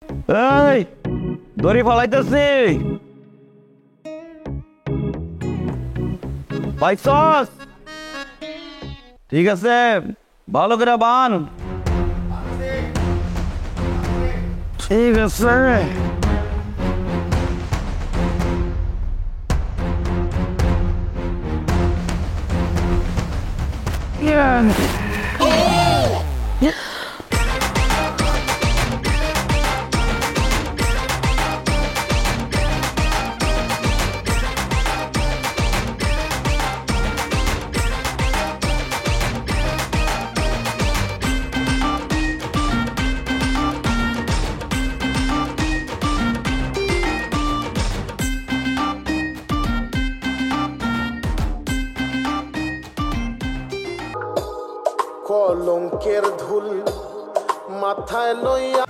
এই দড়ি ফলাইতেছি পাইছস? ঠিক আছে, ভালো করে বান। ঠিক আছে। কলঙ্কের ধুল মাথায় লইয়া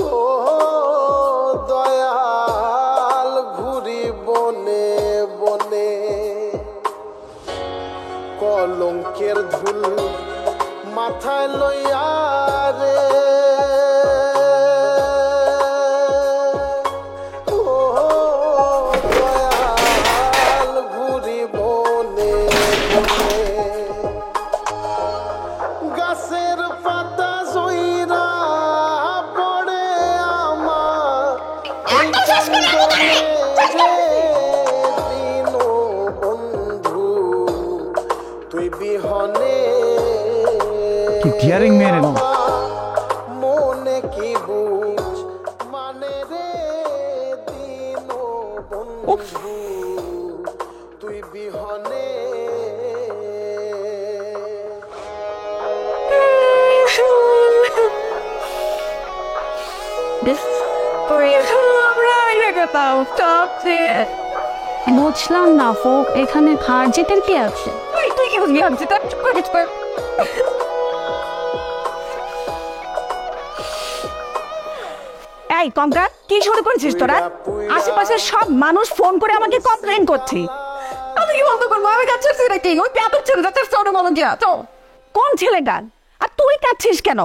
ও দয়াল ঘুরি বনে বনে কলঙ্কের ধুল মাথায় লইয়া রে ও দয়াল ঘুরি বনে বনে গাছের পাতা জইরা পড়ে আমার কান্দনে রে দিনো বন্ধু তুই বিহনে Getting me in মনে কি বুঝ মানে রে দিনো বন্ধু তুই বিহনে বুঝলাম না ফোক, এখানে হার জিতের কি আছে? তুই কি বুঝবি হার জিতের? এই কঙ্কা, কি শুরু করেছিস তোরা? আশেপাশের সব মানুষ ফোন করে আমাকে কমপ্লেন করছে। আমি কি বন্ধ করবো? আমি কাচ্ছি নাকি? ওই পেপার ছেলে যাচ্ছে সৌরভ গিয়া তো। কোন ছেলেটা? আর তুই কাচ্ছিস কেন?